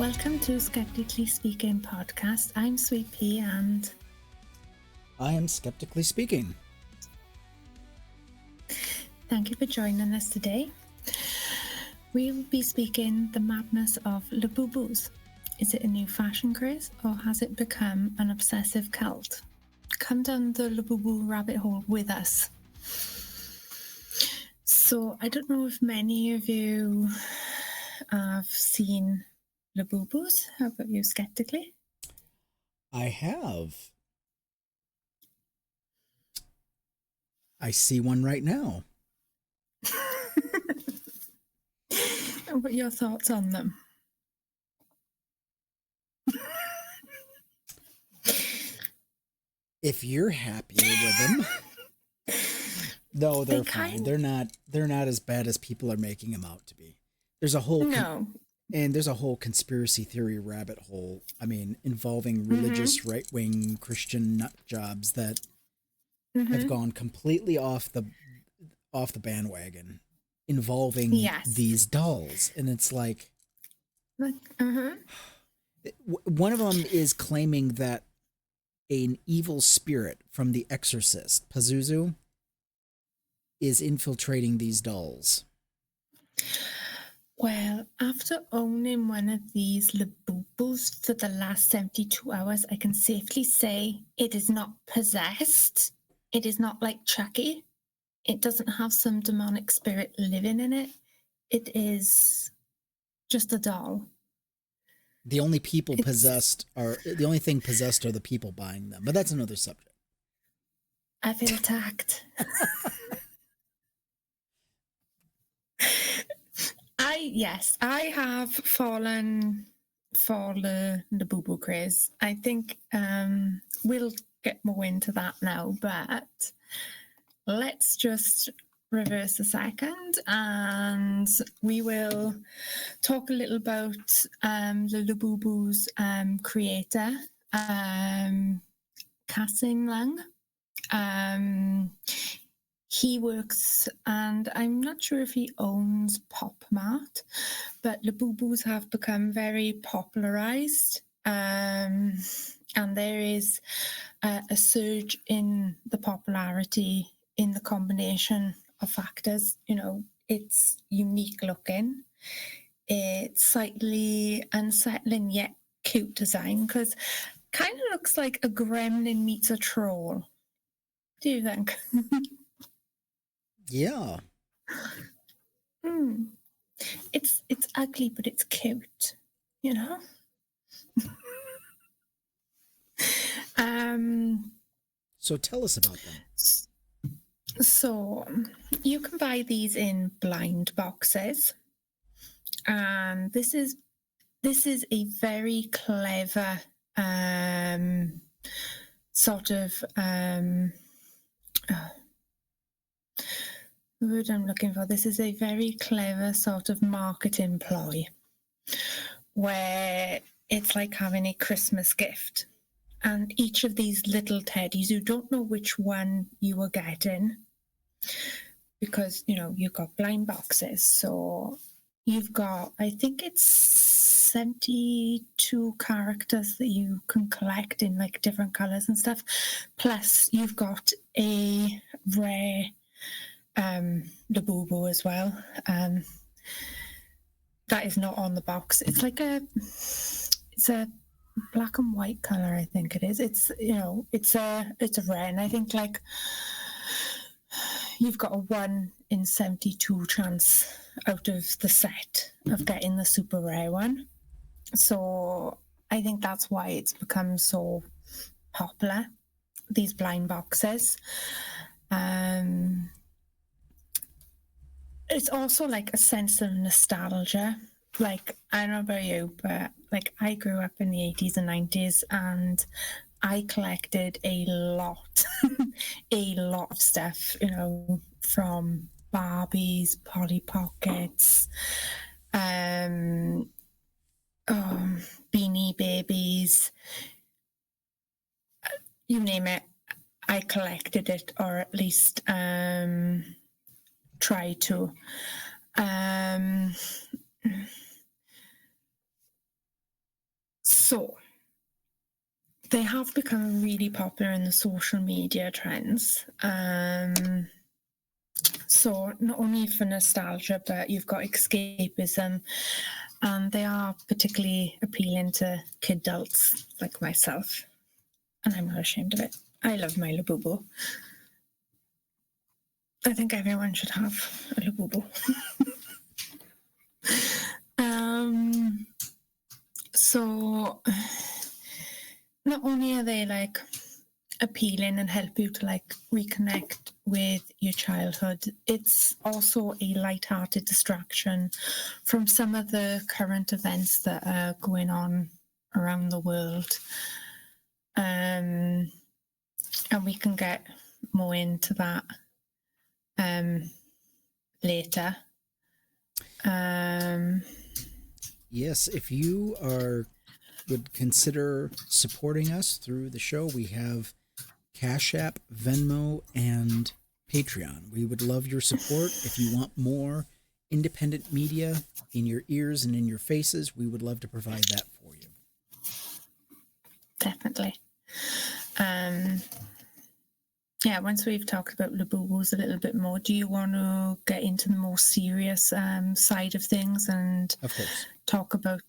Welcome to Skeptically Speaking podcast. I'm Sweet Pea and I am Skeptically Speaking. Thank you for joining us today. We will be speaking the madness of Labubus. Is it a new fashion craze or has it become an obsessive cult? Come down the Labubu rabbit hole with us. So I don't know if many of you have seen Labubus. How about you, Skeptically? I have. I see one right now. What are your thoughts on them? If you're happier with them, no, they're fine. They're not as bad as people are making them out to be. There's a whole there's a whole conspiracy theory rabbit hole. I mean, involving religious right-wing Christian nut jobs that have gone completely off the bandwagon, involving these dolls, and it's like, one of them is claiming that an evil spirit from The Exorcist, Pazuzu, is infiltrating these dolls. Well, after owning one of these Labubus for the last 72 hours, I can safely say it is not possessed. It is not like Chucky. It doesn't have some demonic spirit living in it. It is just a doll. The only thing possessed are the people buying them, but that's another subject. I feel attacked. I have fallen for the boo-boo craze. I think we'll get more into that now, but let's just reverse a second and we will talk a little about the Labubu's creator, Kasim Lang. He works, and I'm not sure if he owns Pop Mart, but Labubus have become very popularized, and there is a surge in the popularity in the combination of factors. You know, it's unique looking, it's slightly unsettling yet cute design, because kind of looks like a gremlin meets a troll. Do you think? Yeah. It's ugly, but it's cute, you know? So tell us about them. So you can buy these in blind boxes. And this is a very clever sort of the word I'm looking for. This is a very clever sort of marketing ploy where it's like having a Christmas gift. And each of these little teddies, you don't know which one you are getting because, you know, you've got blind boxes. So you've got, I think it's 72 characters that you can collect in like different colors and stuff. Plus you've got a rare Labubu as well. That is not on the box. It's like it's a black and white color, I think it is. It's, you know, it's a rare, and I think like you've got a 1 in 72 chance out of the set of getting the super rare one. So I think that's why it's become so popular, these blind boxes. It's also like a sense of nostalgia. Like, I don't know about you, but like I grew up in the 80s and 90s and I collected a lot of stuff, you know, from Barbies, Polly Pockets, Beanie Babies, you name it. I collected it, or at least try to. So they have become really popular in the social media trends. So not only for nostalgia, but you've got escapism, and they are particularly appealing to kidults like myself. And I'm not ashamed of it. I love my Labubu. I think everyone should have a Labubu. So not only are they like appealing and help you to like reconnect with your childhood, it's also a light-hearted distraction from some of the current events that are going on around the world. And we can get more into that later. Yes, if you would consider supporting us through the show, we have Cash App, Venmo, and Patreon. We would love your support. If you want more independent media in your ears and in your faces, we would love to provide that for you. Definitely. Yeah, once we've talked about Labubus a little bit more, do you want to get into the more serious side of things and of course talk about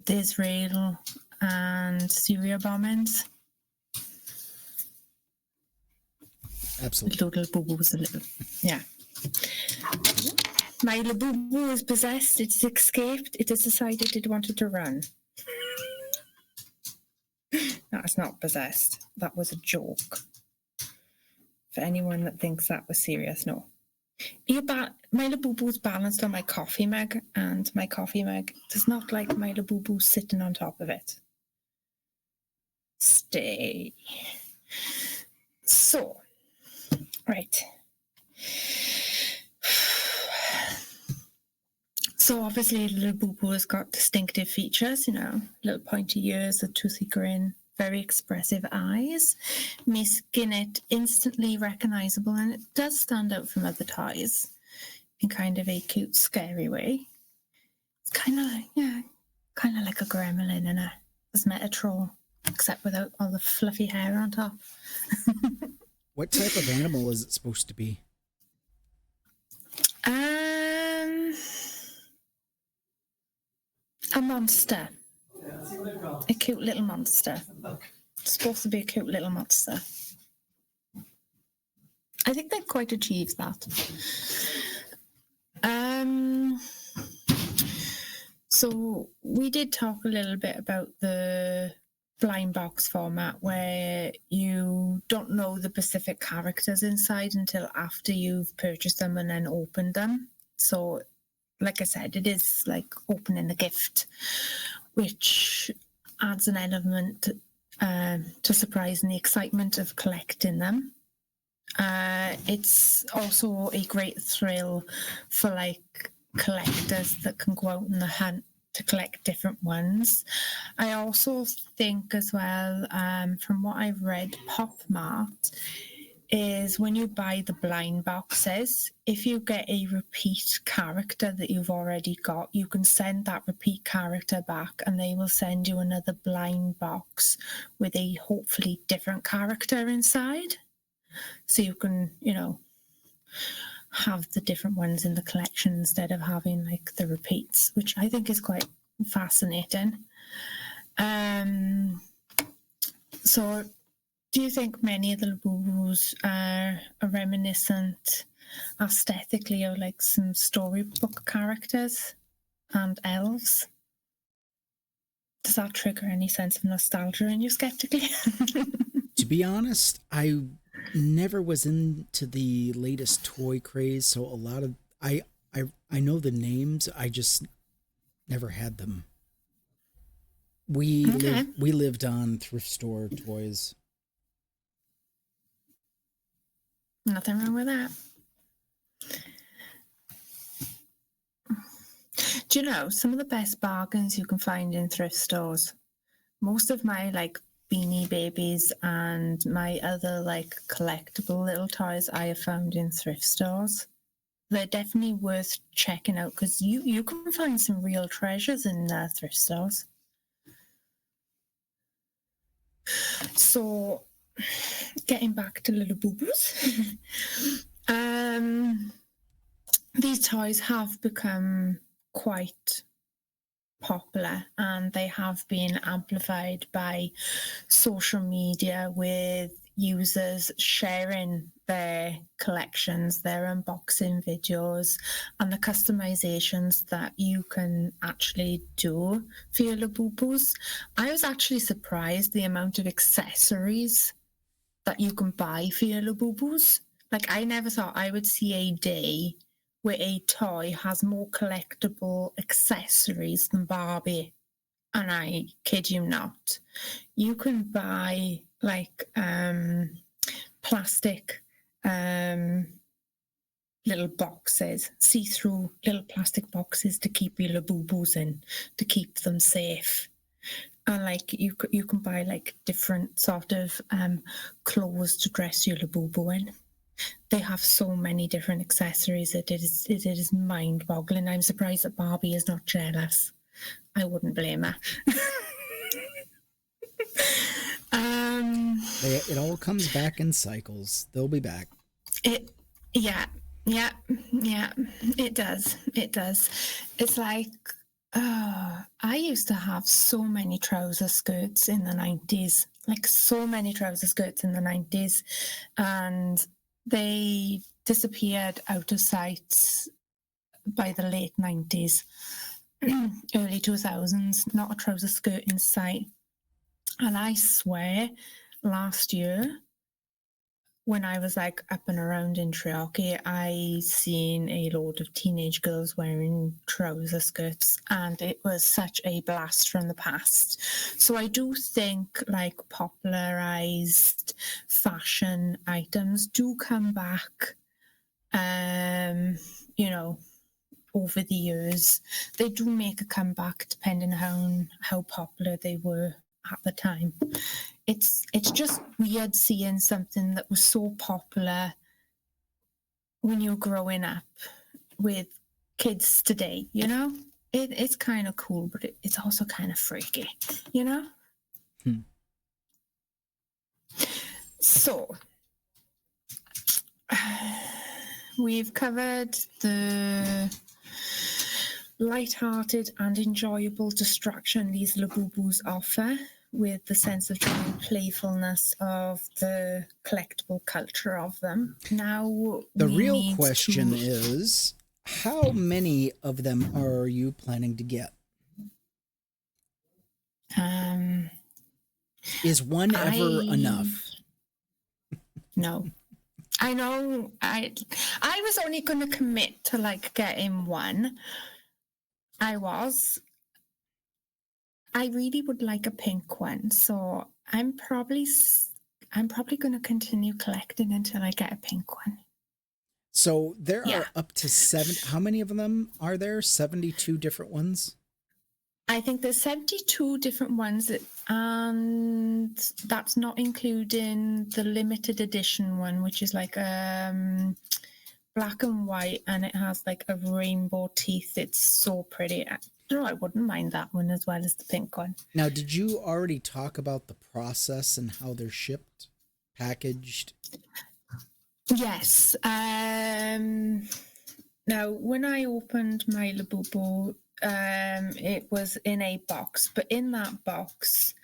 the Israel and Syria bombings? Absolutely. Little Labubus a little. Yeah. My Labubu is possessed. It's escaped. It has decided it wanted to run. No, it's not possessed. That was a joke. For anyone that thinks that was serious, no. My Labubu is balanced on my coffee mug, and my coffee mug does not like my Labubu sitting on top of it. Stay. So, right. So obviously Labubu has got distinctive features, little pointy ears, a toothy grin, very expressive eyes, making it instantly recognizable, and it does stand out from other toys in kind of a cute, scary way. It's kind of like a gremlin in a cosmetic troll, except without all the fluffy hair on top. What type of animal is it supposed to be? A monster. A cute little monster. It's supposed to be a cute little monster. I think they've quite achieved that. So we did talk a little bit about the blind box format, where you don't know the specific characters inside until after you've purchased them and then opened them. So like I said, it is like opening a gift, which adds an element to surprise and the excitement of collecting them. It's also a great thrill for like collectors that can go out on the hunt to collect different ones. I also think as well, from what I've read, Pop Mart is when you buy the blind boxes, if you get a repeat character that you've already got, you can send that repeat character back and they will send you another blind box with a hopefully different character inside. So you can, have the different ones in the collection instead of having like the repeats, which I think is quite fascinating. So do you think many of the Labubus are reminiscent aesthetically of like some storybook characters and elves? Does that trigger any sense of nostalgia in you skeptically? To be honest, I never was into the latest toy craze, so a lot of I know the names, I just never had them. We lived on thrift store toys. Nothing wrong with that. Do you know some of the best bargains you can find in thrift stores? Most of my like Beanie Babies and my other like collectible little toys I have found in thrift stores. They're definitely worth checking out because you can find some real treasures in thrift stores. So, getting back to little boo-boos, these toys have become quite popular, and they have been amplified by social media, with users sharing their collections, their unboxing videos, and the customizations that you can actually do for your Labubu's. I was actually surprised the amount of accessories that you can buy for your Labubu's. Like, I never thought I would see a day where a toy has more collectible accessories than Barbie. And I kid you not, you can buy like plastic little boxes, see-through little plastic boxes to keep your Labubu's in, to keep them safe. And like you can buy like different sort of clothes to dress your Labubu in. They have so many different accessories that it is mind-boggling. I'm surprised that Barbie is not jealous. I wouldn't blame her. It all comes back in cycles. They'll be back. Yeah, it does. It's like, I used to have so many trouser skirts in the 90s, like so many trouser skirts in the 90s, and they disappeared out of sight by the late 90s, early 2000s, not a trouser skirt in sight. And I swear, last year, when I was like up and around in Treorchy, I seen a load of teenage girls wearing trouser skirts, and it was such a blast from the past. So I do think like popularized fashion items do come back, you know, over the years. They do make a comeback depending on how popular they were at the time. It's just weird seeing something that was so popular when you were growing up with kids today, you know? It's kind of cool, but it's also kind of freaky, you know? So, we've covered the light-hearted and enjoyable distraction these Labubus offer, with the sense of joy and playfulness of the collectible culture of them. Now, the real question is, how many of them are you planning to get? Is one ever enough? No. I know I was only going to commit to like getting one. I really would like a pink one, so I'm probably going to continue collecting until I get a pink one. So there are up to 7. How many of them are there? 72 different ones? I think there's 72 different ones, and that's not including the limited edition one, which is like black and white, and it has like a rainbow teeth. It's so pretty. I wouldn't mind that one as well as the pink one. Now, did you already talk about the process and how they're shipped, packaged? Yes. Now, when I opened my Labubu, it was in a box, but in that box,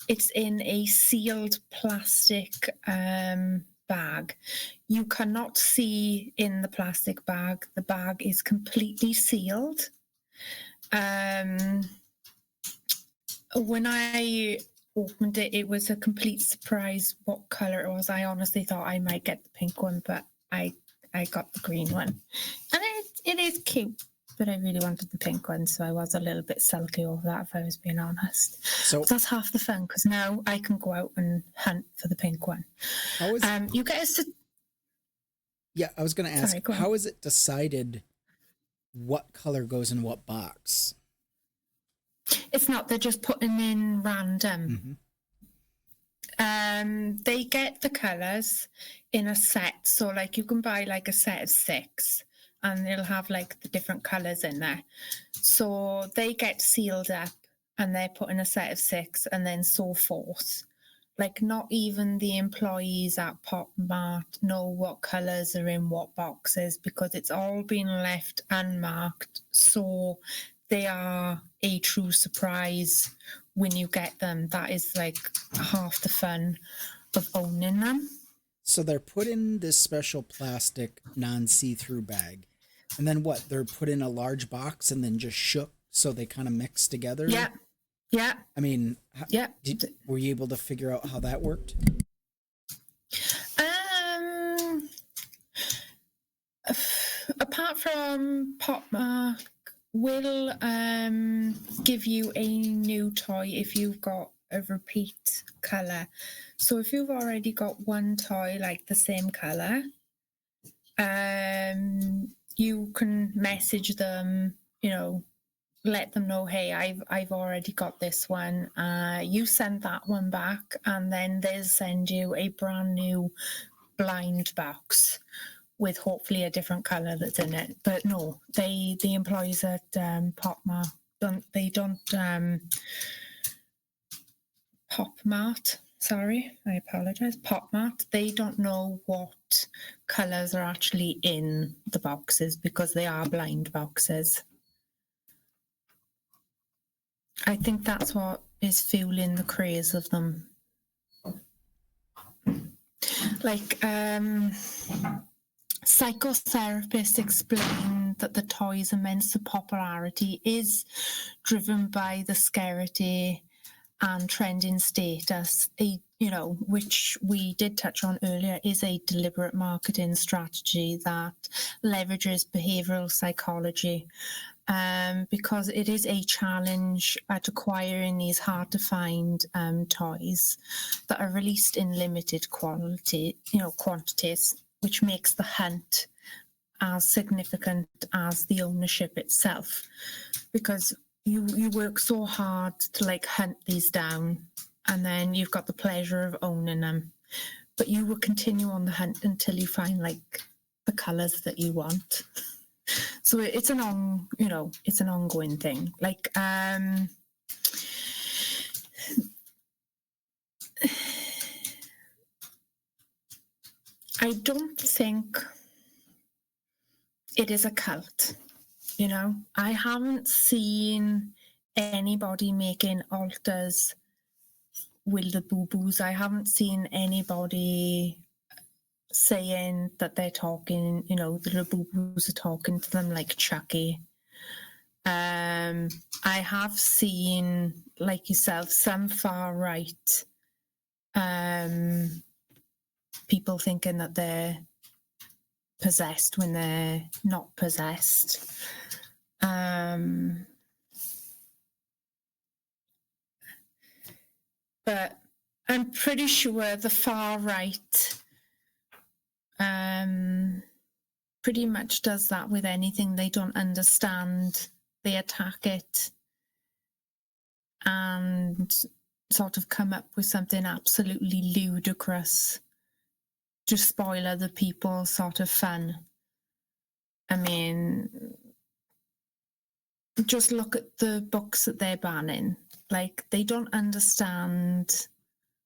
it's in a sealed plastic bag. You cannot see in the plastic bag. The bag is completely sealed. When I opened it, it was a complete surprise what color it was. I honestly thought I might get the pink one, but I got the green one. And it is cute, but I really wanted the pink one, so I was a little bit sulky over that, if I was being honest. So that's half the fun, because now I can go out and hunt for the pink one. How is you get us to... Yeah, I was going to ask, how is it decided what color goes in what box? It's not, they're just putting in random. Mm-hmm. They get the colors in a set, so like you can buy like a set of 6, and it'll have like the different colors in there. So they get sealed up, and they're put in a set of 6, and then so forth. like not even the employees at Pop Mart know what colours are in what boxes, because it's all been left unmarked. So they are a true surprise when you get them. That is like half the fun of owning them. So they're put in this special plastic non-see-through bag. And then what? They're put in a large box and then just shook so they kind of mix together? Yeah. Yeah. I mean, yeah. Were you able to figure out how that worked? Apart from Pop Mart will give you a new toy if you've got a repeat colour. So if you've already got one toy like the same colour, you can message them, you know, let them know, hey, I've already got this one. You send that one back, and then they'll send you a brand new blind box with hopefully a different colour that's in it. But no, the employees at Pop Mart don't Pop Mart. Sorry, I apologise. Pop Mart. They don't know what colours are actually in the boxes because they are blind boxes. I think that's what is fueling the craze of them. Like, psychotherapists explain that the toy's immense popularity is driven by the scarcity and trending status, which we did touch on earlier, is a deliberate marketing strategy that leverages behavioral psychology, because it is a challenge at acquiring these hard-to-find toys that are released in limited quantities, which makes the hunt as significant as the ownership itself, because you work so hard to like hunt these down, and then you've got the pleasure of owning them, but you will continue on the hunt until you find like the colours that you want. So it's an ongoing thing. Like I don't think it is a cult. I haven't seen anybody making altars with the boo-boos. I haven't seen anybody saying that they're talking, the boo-boos are talking to them like Chucky. I have seen, like yourself, some far right people thinking that they're possessed when they're not possessed. But I'm pretty sure the far right pretty much does that with anything they don't understand. They attack it and sort of come up with something absolutely ludicrous to spoil other people's sort of fun. I mean, just look at the books that they're banning. Like, they don't understand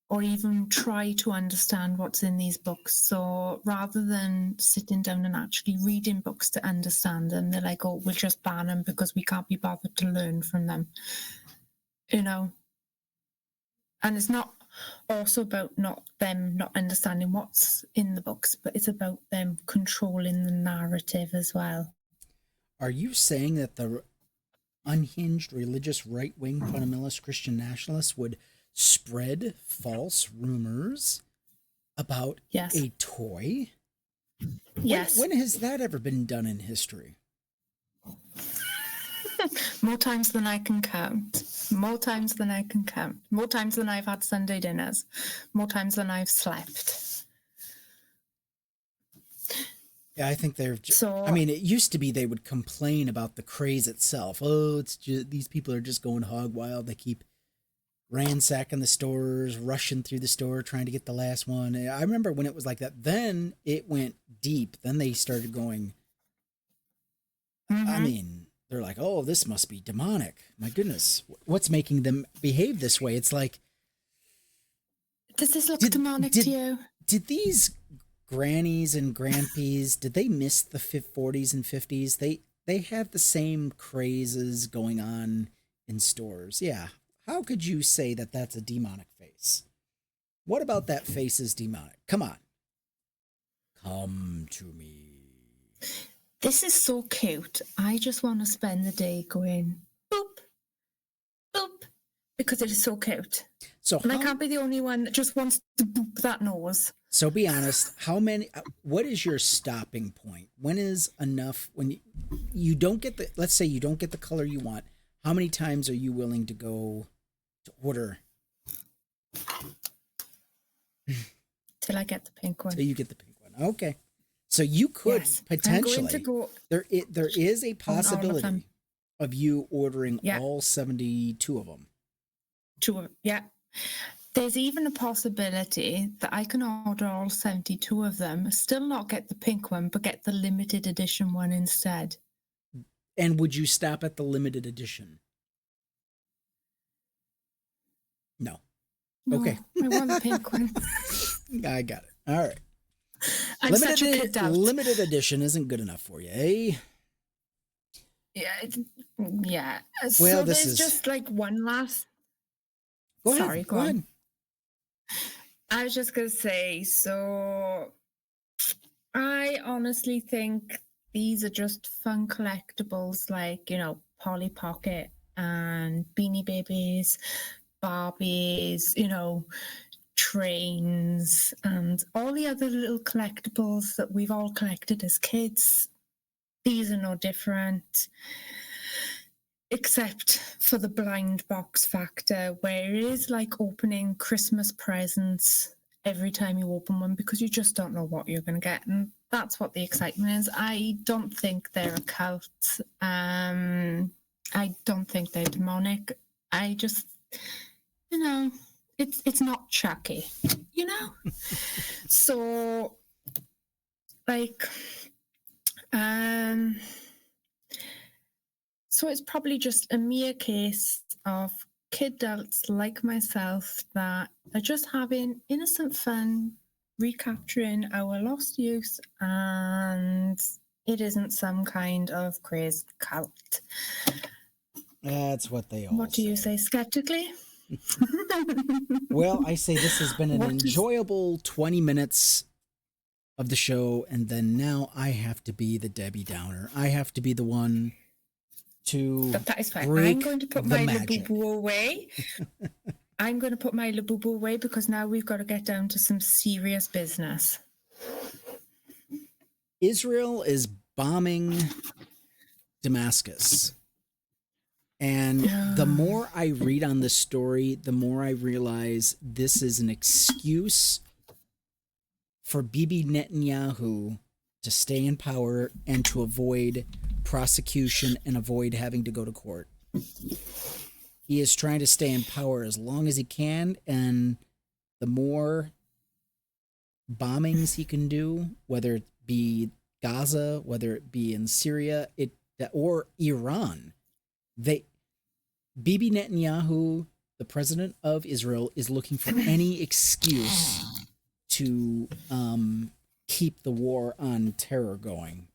or even try to understand what's in these books. So rather than sitting down and actually reading books to understand them, they're like, oh, we'll just ban them because we can't be bothered to learn from them. And it's not also about them not understanding what's in the books, but it's about them controlling the narrative as well. Are you saying that the unhinged religious right-wing fundamentalist Christian nationalists would spread false rumors about a toy? Yes. When has that ever been done in history? More times than I can count. More times than I can count. More times than I've had Sunday dinners. More times than I've slept. Yeah, I think they're. I mean, it used to be they would complain about the craze itself. Oh, it's just, these people are just going hog wild. They keep ransacking the stores, rushing through the store, trying to get the last one. I remember when it was like that. Then it went deep. Then they started going. I mean, they're like, oh, this must be demonic. My goodness, what's making them behave this way? It's like Does this look demonic to you? Did these grannies and grandpies, did they miss the 40s and 50s? They have the same crazes going on in stores. Yeah. How could you say that that's a demonic face? What about that face is demonic? Come on. Come to me. This is so cute. I just want to spend the day going boop, boop, because it is so cute. And I can't be the only one that just wants to boop that nose. So be honest, what is your stopping point? When is enough, when you don't get let's say you don't get the color you want, how many times are you willing to go to order? Till I get the pink one. Till you get the pink one. Okay. So you could potentially, there is a possibility of you ordering all 72 of them. Yeah. There's even a possibility that I can order all 72 of them, still not get the pink one, but get the limited edition one instead. And would you stop at the limited edition? No. Okay. I want the pink one. I got it. All right. Limited edition isn't good enough for you, eh? Yeah. Well, so there's just like one last. Go ahead. I was just gonna say, so I honestly think these are just fun collectibles, like, you know, Polly Pocket and Beanie Babies, Barbies, you know, trains, and all the other little collectibles that we've all collected as kids. These are no different, except for the blind box factor, where it is like opening Christmas presents every time you open one, because you just don't know what you're going to get, and that's what the excitement is. I don't think they're a cult. I don't think they're demonic. I just, you know, it's not Chucky, you know? So, like, so it's probably just a mere case of kid adults like myself that are just having innocent fun, recapturing our lost youth, and it isn't some kind of crazed cult. That's what they all What do you say, skeptically? Well, I say this has been an enjoyable 20 minutes of the show, and then now I have to be the Debbie Downer. I have to be the one to that is fine. break I'm going to put my Labubu away. I'm going to put my Labubu away because now we've got to get down to some serious business. Israel is bombing Damascus. And the more I read on this story, the more I realize this is an excuse for Bibi Netanyahu to stay in power and to avoid prosecution and avoid having to go to court. He is trying to stay in power as long as he can, and the more bombings he can do, whether it be Gaza, whether it be in Syria, or Iran, Bibi Netanyahu, the president of Israel, is looking for any excuse to keep the war on terror going.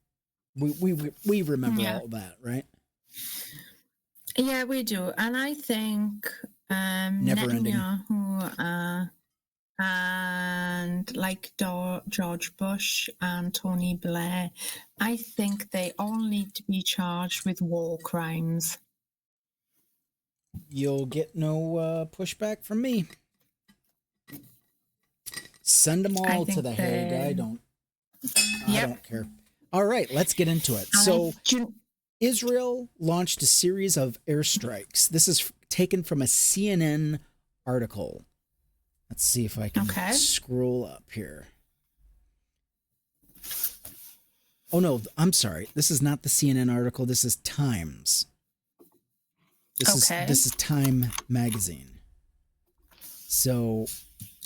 We remember all that, right? Yeah, we do. And I think Netanyahu and like George Bush and Tony Blair, I think they all need to be charged with war crimes. You'll get no pushback from me. Send them all to the Hague. I don't care. All right, let's get into it. So Israel launched a series of airstrikes. This is taken from a CNN article. Let's see if I can scroll up here. Oh, no, I'm sorry. This is not the CNN article. This is Times. This is Time magazine. So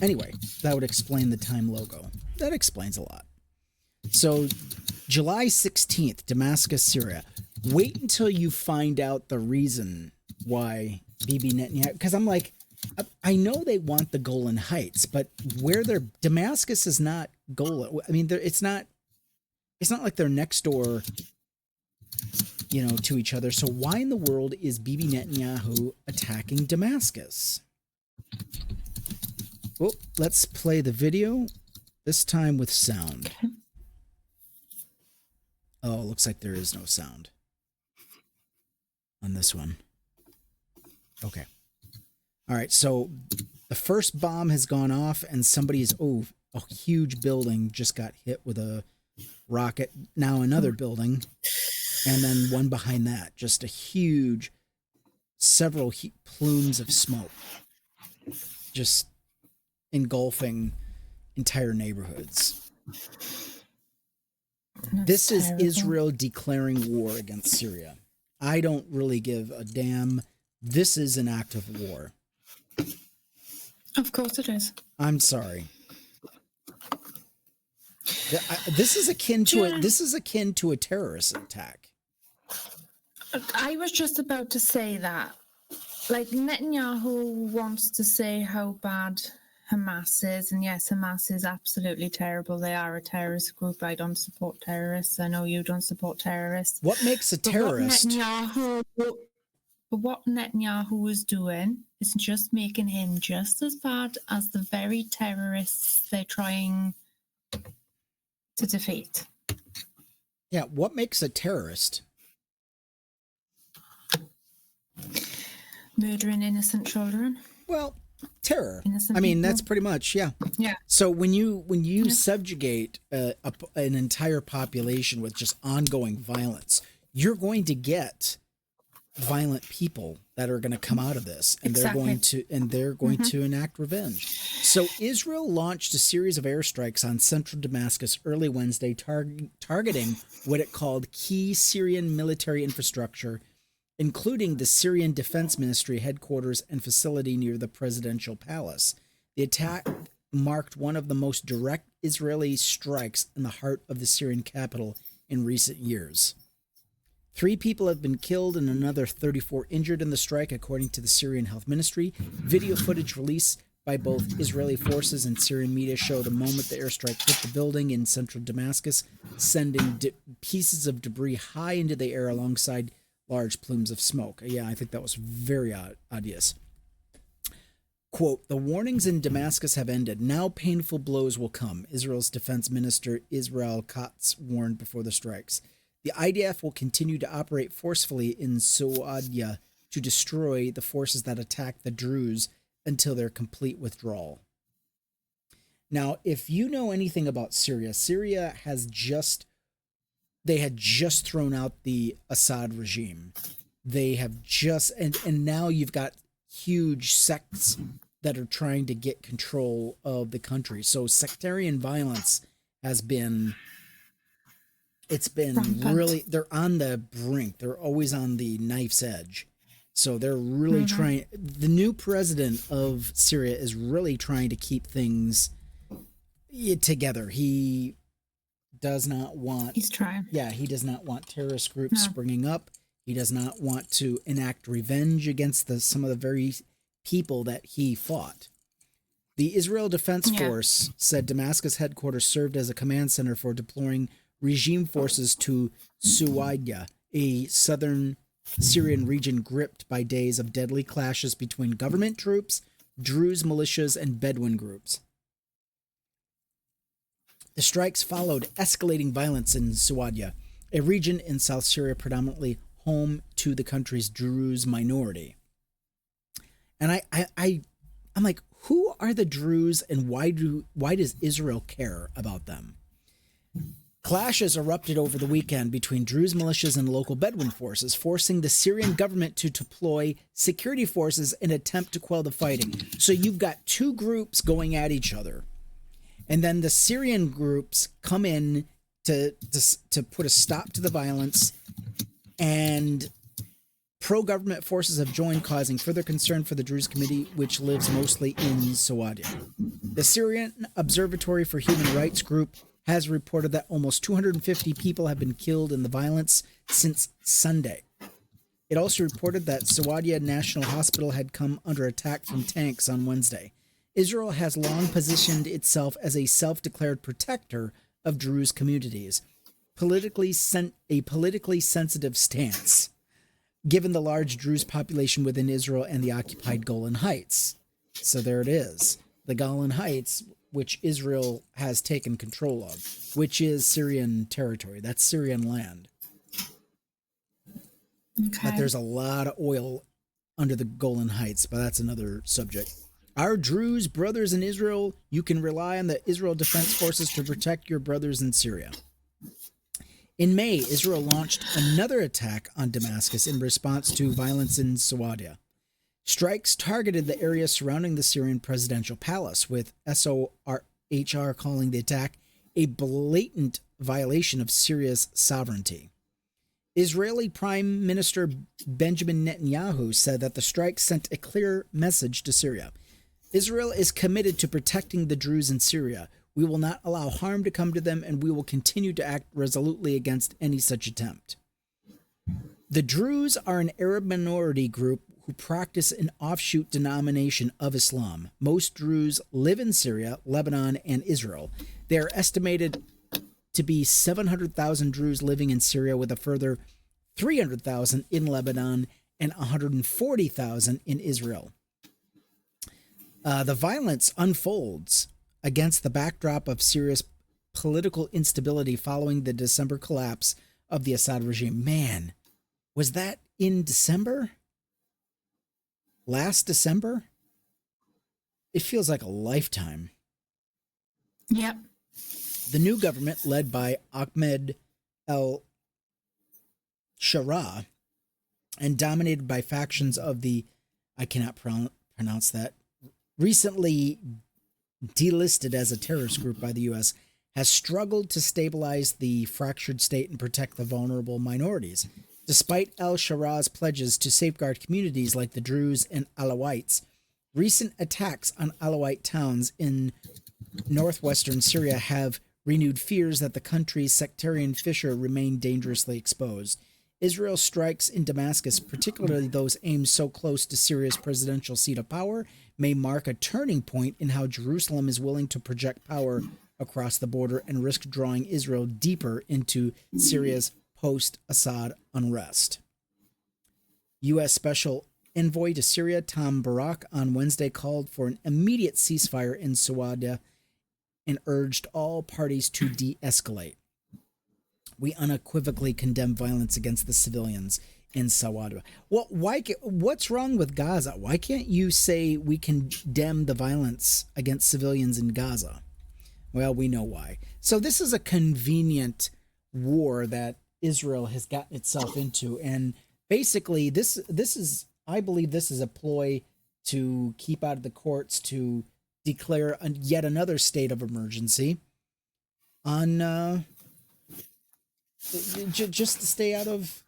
anyway, that would explain the Time logo. That explains a lot. So July 16th, Damascus, Syria. Wait until you find out the reason why Bibi Netanyahu, because I'm like, I know they want the Golan Heights, but where they're Damascus is not Golan. I mean, it's not like they're next door, to each other. So why in the world is Bibi Netanyahu attacking Damascus? Well, let's play the video, this time with sound. Oh, looks like there is no sound on this one. Okay. All right, so the first bomb has gone off and a huge building just got hit with a rocket. Now another building, and then one behind that, just a huge, several plumes of smoke just engulfing entire neighborhoods. This is Israel declaring war against Syria. I don't really give a damn. This is an act of war. Of course it is. I'm sorry. This is akin to a terrorist attack. I was just about to say that. Like, Netanyahu wants to say how bad Hamas is, and yes, Hamas is absolutely terrible. They are a terrorist group. I don't support terrorists. I know you don't support terrorists. What makes a terrorist? But what Netanyahu is doing is just making him just as bad as the very terrorists they're trying to defeat. Yeah, what makes a terrorist? Murdering innocent children. Well, terror. Innocent I mean, people. that's pretty much, yeah. Yeah. So when you subjugate an entire population with just ongoing violence, you're going to get violent people that are going to come out of this, and they're going to enact revenge. So Israel launched a series of airstrikes on central Damascus early Wednesday, targeting what it called key Syrian military infrastructure, including the Syrian Defense Ministry headquarters and facility near the presidential palace. The attack marked one of the most direct Israeli strikes in the heart of the Syrian capital in recent years. 3 people have been killed and another 34 injured in the strike, according to the Syrian Health Ministry. Video footage released by both Israeli forces and Syrian media show the moment the airstrike hit the building in central Damascus, sending pieces of debris high into the air alongside large plumes of smoke. Yeah, I think that was very obvious. Quote, "The warnings in Damascus have ended. Now painful blows will come," Israel's defense minister Israel Katz warned before the strikes. The IDF will continue to operate forcefully in Suadia to destroy the forces that attack the Druze until their complete withdrawal. Now, if you know anything about Syria, Syria had just thrown out the Assad regime. They have just, and now you've got huge sects that are trying to get control of the country. So sectarian violence has been, it's been really, they're on the brink. They're always on the knife's edge. So they're really trying, the new president of Syria is really trying to keep things together. He does not want, he's trying. Yeah, he does not want terrorist groups springing up. He does not want to enact revenge against some of the very people that he fought. The Israel Defense Force said Damascus headquarters served as a command center for deploying regime forces to Suaida, a southern Syrian region gripped by days of deadly clashes between government troops, Druze militias, and Bedouin groups. The strikes followed escalating violence in Suadia, a region in South Syria predominantly home to the country's Druze minority. And I'm like, who are the Druze, and why does Israel care about them? Clashes erupted over the weekend between Druze militias and local Bedouin forces, forcing the Syrian government to deploy security forces in an attempt to quell the fighting. So you've got 2 groups going at each other. And then the Syrian groups come in to put a stop to the violence, and pro-government forces have joined, causing further concern for the Druze community, which lives mostly in Suadia. The Syrian Observatory for Human Rights group has reported that almost 250 people have been killed in the violence since Sunday. It also reported that Sawadia National Hospital had come under attack from tanks on Wednesday. Israel has long positioned itself as a self-declared protector of Druze communities, a politically sensitive stance, given the large Druze population within Israel and the occupied Golan Heights. So there it is. The Golan Heights, which Israel has taken control of, which is Syrian territory. That's Syrian land. Okay. But there's a lot of oil under the Golan Heights, but that's another subject. Our Druze brothers in Israel, you can rely on the Israel Defense Forces to protect your brothers in Syria. In May, Israel launched another attack on Damascus in response to violence in Sawadia. Strikes targeted the area surrounding the Syrian presidential palace, with SOHR calling the attack a blatant violation of Syria's sovereignty. Israeli Prime Minister Benjamin Netanyahu said that the strike sent a clear message to Syria. Israel is committed to protecting the Druze in Syria. We will not allow harm to come to them, and we will continue to act resolutely against any such attempt. The Druze are an Arab minority group who practice an offshoot denomination of Islam. Most Druze live in Syria, Lebanon, and Israel. They are estimated to be 700,000 Druze living in Syria, with a further 300,000 in Lebanon and 140,000 in Israel. The violence unfolds against the backdrop of Syria's political instability following the December collapse of the Assad regime. Man, was that in December? Last December? It feels like a lifetime. Yep. The new government, led by Ahmed al-Shara and dominated by factions of the, I cannot pronounce that, recently delisted as a terrorist group by the U.S., has struggled to stabilize the fractured state and protect the vulnerable minorities. Despite al-Shara's pledges to safeguard communities like the Druze and Alawites, recent attacks on Alawite towns in northwestern Syria have renewed fears that the country's sectarian fissure remain dangerously exposed. Israel's strikes in Damascus, particularly those aimed so close to Syria's presidential seat of power, may mark a turning point in how Jerusalem is willing to project power across the border and risk drawing Israel deeper into Syria's post-Assad unrest. U.S. Special Envoy to Syria Tom Barak on Wednesday called for an immediate ceasefire in Sawadia and urged all parties to de-escalate. We unequivocally condemn violence against the civilians in Sawadia. Well, what's wrong with Gaza? Why can't you say we condemn the violence against civilians in Gaza? Well, we know why. So this is a convenient war that Israel has gotten itself into, and basically this is, I believe this is a ploy to keep out of the courts, to declare yet another state of emergency on just to stay out of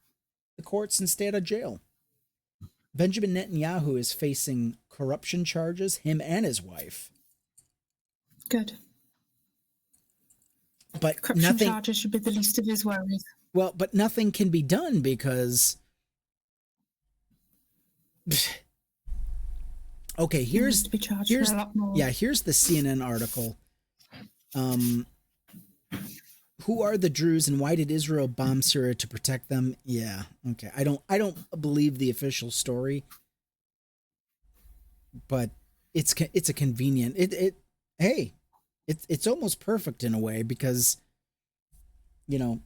the courts and stay out of jail. Benjamin Netanyahu is facing corruption charges, him and his wife. Good. But corruption charges should be the least of his worries. Well, but nothing can be done because... Okay, here's the CNN article. Who are the Druze and why did Israel bomb Syria to protect them? Yeah, okay. I don't believe the official story, but it's a convenient. It's almost perfect in a way because, you know,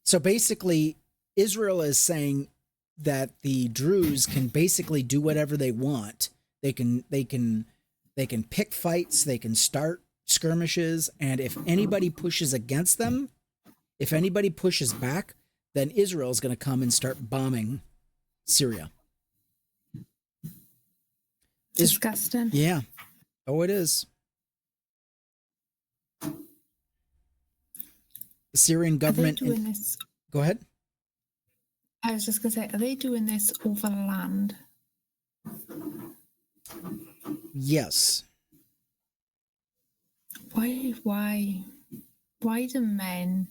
so basically Israel is saying that the Druze can basically do whatever they want. They can pick fights, they can start skirmishes, and if anybody pushes against them, if anybody pushes back, then Israel is going to come and start bombing Syria. Disgusting. Yeah. Oh, it is. The Syrian government... Are they doing this? Go ahead. I was just going to say, are they doing this over land? Yes. Why do men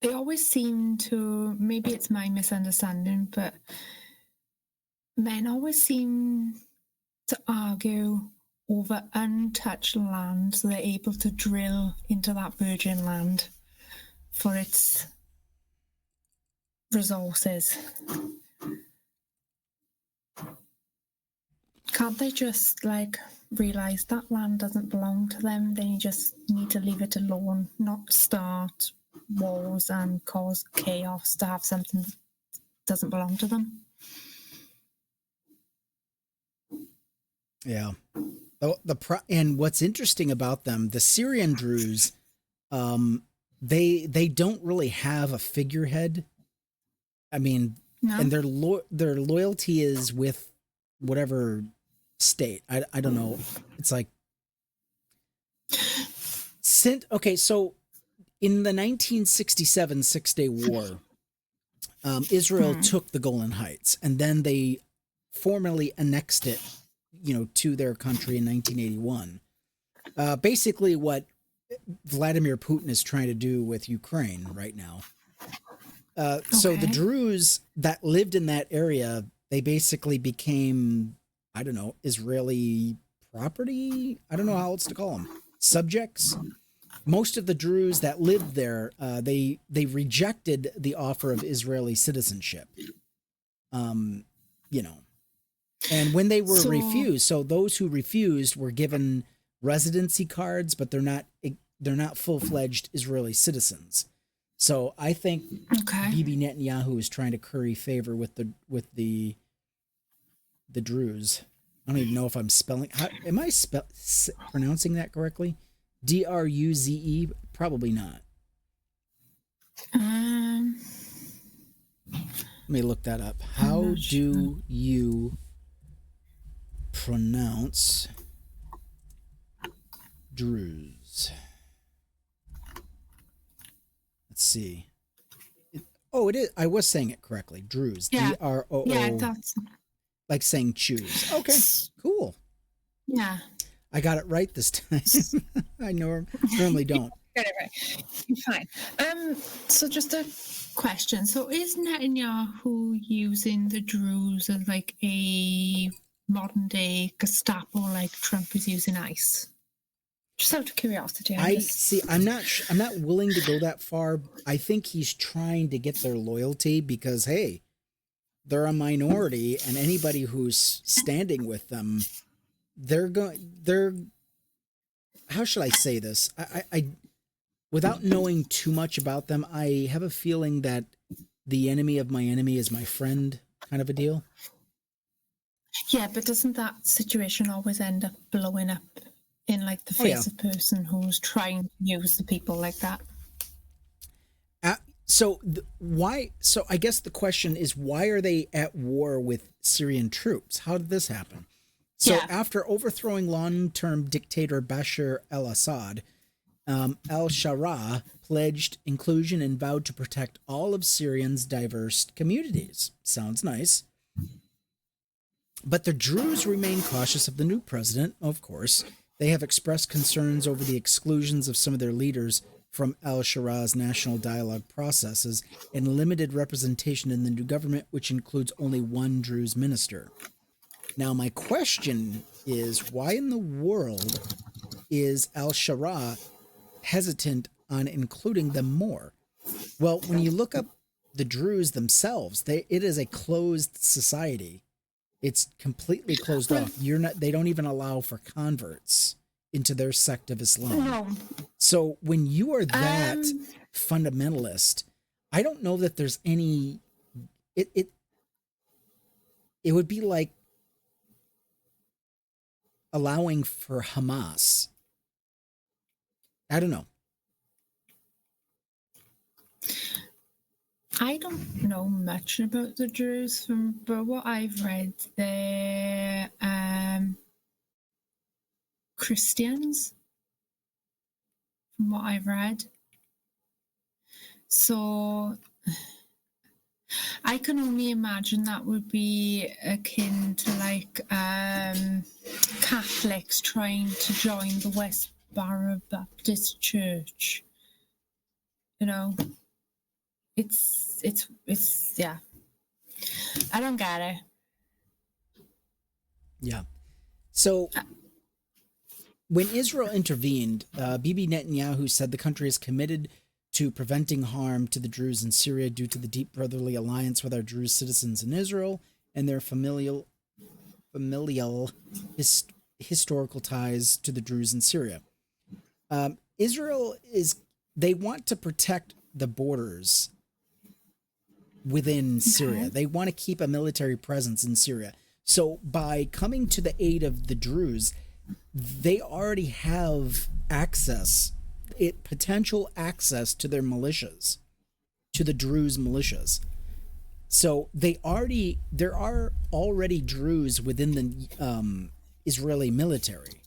they always seem to, maybe it's my misunderstanding, but men always seem to argue over untouched land, so they're able to drill into that virgin land for its resources. Can't they just realize that land doesn't belong to them? They just need to leave it alone, not start wars and cause chaos to have something that doesn't belong to them. Yeah. And what's interesting about them, the Syrian Druze, they don't really have a figurehead. I mean, no. And their loyalty is with whatever state. I don't know. It's like okay, so in the 1967 Six-Day War, Israel took the Golan Heights, and then they formally annexed it, to their country in 1981. Basically what Vladimir Putin is trying to do with Ukraine right now. So the Druze that lived in that area, they basically became, I don't know, Israeli property? I don't know how else to call them. Subjects? Most of the Druze that lived there, they rejected the offer of Israeli citizenship. And when they were refused, so those who refused were given residency cards, but they're not full-fledged Israeli citizens. So I think Bibi Netanyahu is trying to curry favor with the Druze. I don't even know if I'm spelling. Am I pronouncing that correctly? Druze? Probably not. Let me look that up. How do you pronounce Druze? Let's see. It is. I was saying it correctly. Druze. Yeah. D-R-O-O. Yeah, that's like saying choose. Okay, cool. Yeah. I got it right this time. I normally don't. Get it right. You're fine. So just a question. So is Netanyahu using the Druze as like a modern day Gestapo like Trump is using ICE? Just out of curiosity. I'm not willing to go that far. I think he's trying to get their loyalty because, hey, they're a minority, and anybody who's standing with them, how should I say this? I without knowing too much about them, I have a feeling that the enemy of my enemy is my friend kind of a deal. Yeah, but doesn't that situation always end up blowing up in like the face of person who's trying to use the people like that? Why? So I guess the question is, why are they at war with Syrian troops? How did this happen? So after overthrowing long-term dictator Bashar al-Assad, al-Shara pledged inclusion and vowed to protect all of Syrians' diverse communities. Sounds nice. But the Druze remain cautious of the new president, of course. They have expressed concerns over the exclusions of some of their leaders from al-Shara's national dialogue processes and limited representation in the new government, which includes only one Druze minister. Now, my question is, why in the world is al-Shara hesitant on including them more? Well, when you look up the Druze themselves, it is a closed society. It's completely closed off. They don't even allow for converts into their sect of Islam. No. So when you are that fundamentalist, I don't know that there's any. It would be like allowing for Hamas. I don't know. I don't know much about the Druze, but what I've read, they're Christians, from what I've read. So I can only imagine that would be akin to like Catholics trying to join the Westboro Baptist Church, you know. it's yeah. I don't get it. Yeah. So when Israel intervened, Bibi Netanyahu said the country is committed to preventing harm to the Druze in Syria due to the deep brotherly alliance with our Druze citizens in Israel and their familial historical ties to the Druze in Syria. Israel they want to protect the borders within Syria. They want to keep a military presence in Syria. So by coming to the aid of the Druze, they already have potential access to their militias, to the Druze militias. So there are already Druze within the Israeli military.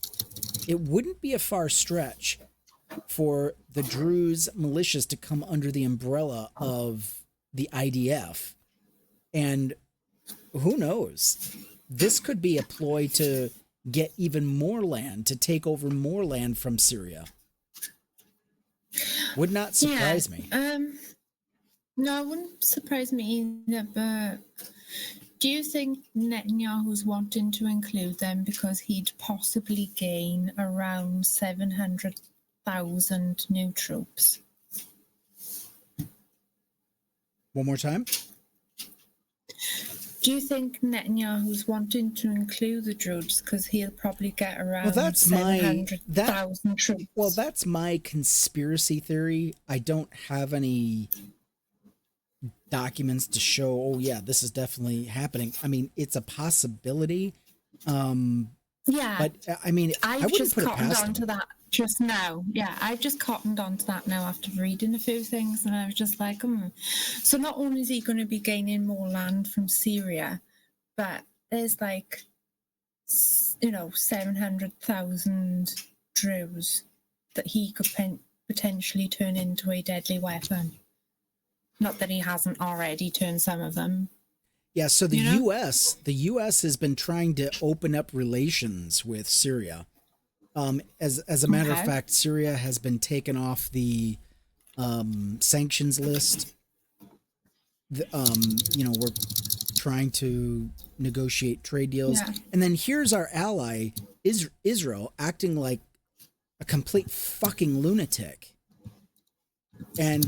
It wouldn't be a far stretch for the Druze militias to come under the umbrella of the IDF. And who knows? This could be a ploy to get even more land, to take over more land from Syria. Would not surprise me. No, it wouldn't surprise me either, but do you think Netanyahu's wanting to include them because he'd possibly gain around 700,000 new troops? One more time? Do you think Netanyahu's wanting to include the Druze because he'll probably get around 700,000 troops? Well, that's my conspiracy theory. I don't have any documents to show, oh yeah, this is definitely happening. I mean, it's a possibility. Yeah. But I mean, I wouldn't just put it cottoned past on to that just now. Yeah, I've just cottoned on to that now after reading a few things, and I was just like, So not only is he going to be gaining more land from Syria, but there's like, 700,000 Druze that he could potentially turn into a deadly weapon. Not that he hasn't already turned some of them. Yeah, so the U.S. has been trying to open up relations with Syria. As a matter of fact, Syria has been taken off the sanctions list. We're trying to negotiate trade deals. Yeah. And then here's our ally, Israel, acting like a complete fucking lunatic. And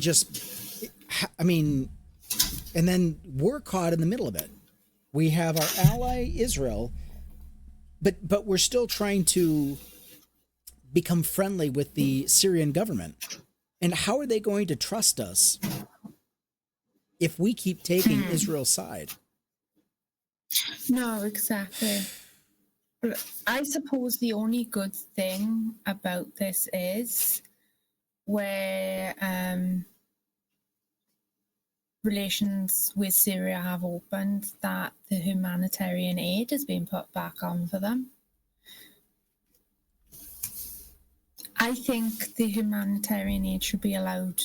and then we're caught in the middle of it. We have our ally, Israel, but we're still trying to become friendly with the Syrian government. And how are they going to trust us if we keep taking Israel's side? No, exactly. I suppose the only good thing about this is where relations with Syria have opened, that the humanitarian aid has been put back on for them. I think the humanitarian aid should be allowed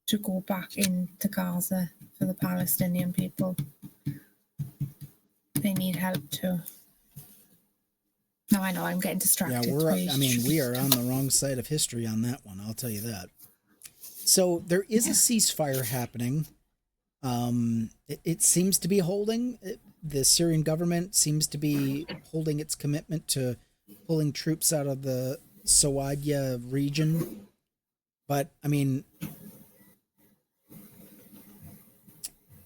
to go back into Gaza for the Palestinian people. They need help too. No, I know, I'm getting distracted. Yeah, we are on the wrong side of history on that one, I'll tell you that. So there is a ceasefire happening. It seems to be holding. The Syrian government seems to be holding its commitment to pulling troops out of the Sawadia region. But I mean,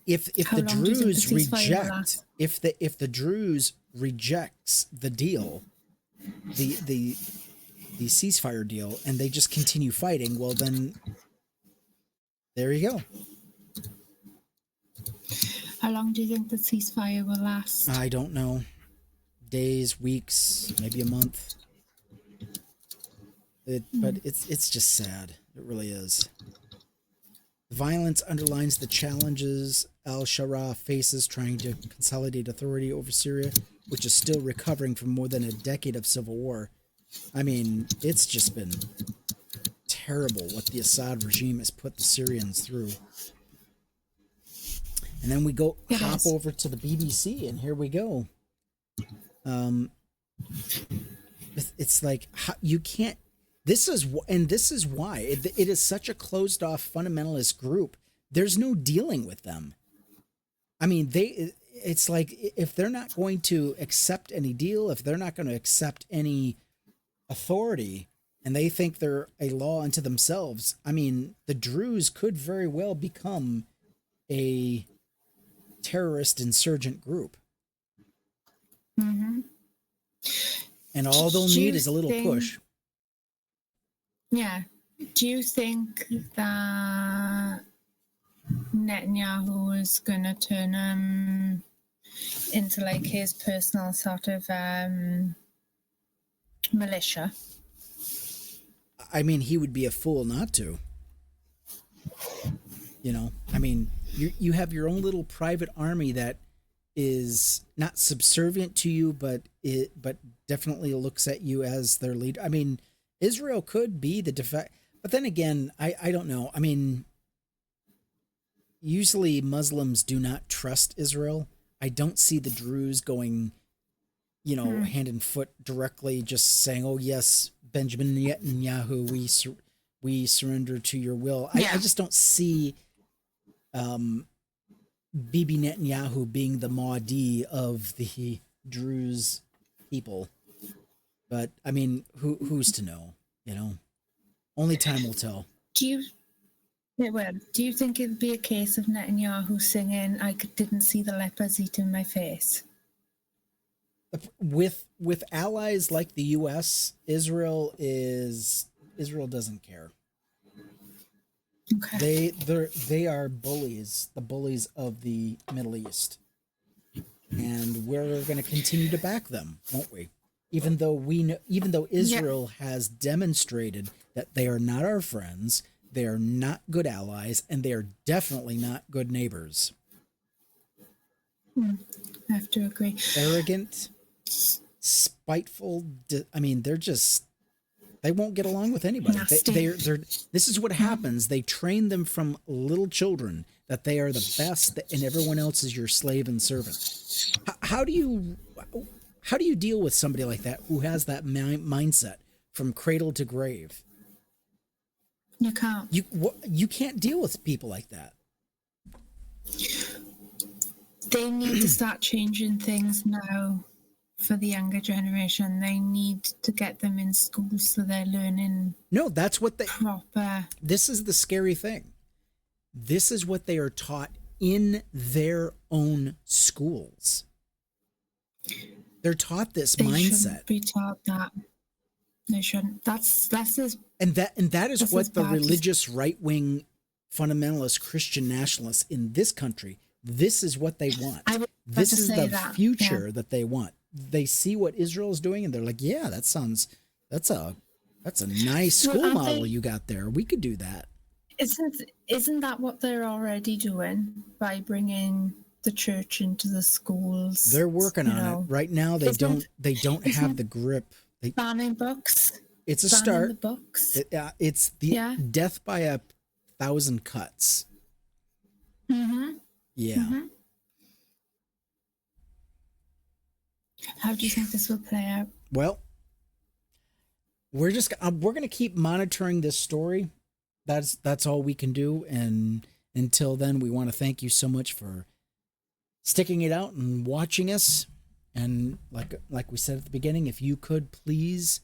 if the Druze rejects the deal, the ceasefire deal, and they just continue fighting, well then there you go. How long do you think the ceasefire will last? I don't know. Days, weeks, maybe a month. But it's just sad. It really is. The violence underlines the challenges al-Shara faces trying to consolidate authority over Syria, which is still recovering from more than a decade of civil war. I mean, it's just been terrible what the Assad regime has put the Syrians through. And then we hop over to the BBC, and here we go. It's like you can't. This is why it is such a closed off fundamentalist group there's no dealing with them. I mean, it's like if they're not going to accept any deal, if they're not going to accept any authority, and they think they're a law unto themselves, I mean, the Druze could very well become a terrorist insurgent group. Mm-hmm. And all they'll need is a little push. Yeah. Do you think that Netanyahu is going to turn him into like his personal sort of militia? I mean, he would be a fool not to. You know, I mean, you have your own little private army that is not subservient to you, but definitely looks at you as their leader. I mean, Israel could be the but then again, I don't know. I mean, usually Muslims do not trust Israel. I don't see the Druze going, you know, hand and foot directly, just saying, "Oh yes, Benjamin Netanyahu, we surrender to your will." I just don't see Bibi Netanyahu being the Mahdi of the Druze people. But I mean, who's to know? You know, only time will tell. Do you think it would be a case of Netanyahu singing, "I didn't see the lepers eating my face"? With allies like the U.S., Israel doesn't care. Okay. They are bullies, the bullies of the Middle East, and we're going to continue to back them, won't we? Even though Israel has demonstrated that they are not our friends, they are not good allies, and they are definitely not good neighbors. I have to agree. Arrogant, spiteful. I mean, they won't get along with anybody. This is what happens. They train them from little children that they are the best and everyone else is your slave and servant. How do you deal with somebody like that who has that mindset from cradle to grave? You can't. You can't deal with people like that. They need to start changing things now. For the younger generation, they need to get them in school so they're learning. No, that's what they proper. This is the scary thing. This is what they are taught in their own schools. They're taught this mindset. They shouldn't be taught that. They shouldn't. That's and that is what the religious right-wing fundamentalist Christian nationalists in this country. This is what they want. This is the future that they want. They see what Israel is doing and they're like, yeah, that's a nice school model you got there. We could do that. Isn't that what they're already doing by bringing the church into the schools? They're working on it right now. They don't have the grip. Banning books. It's a start. The books. It's the death by 1,000 cuts. Mm-hmm. Yeah. Mm-hmm. How do you think this will play out? Well, we're going to keep monitoring this story. That's all we can do. And until then, we want to thank you so much for sticking it out and watching us. And like we said at the beginning, if you could please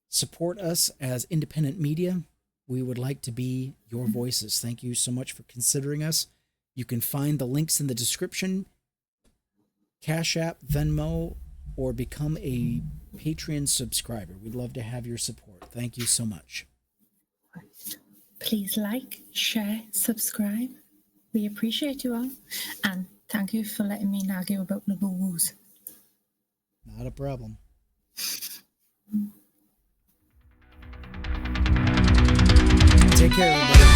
support us as independent media, we would like to be your voices. Thank you so much for considering us. You can find the links in the description. Cash App, Venmo, or become a Patreon subscriber. We'd love to have your support. Thank you so much. Please like, share, subscribe. We appreciate you all. And thank you for letting me nag you about the boo-boos. Not a problem. Take care, everybody.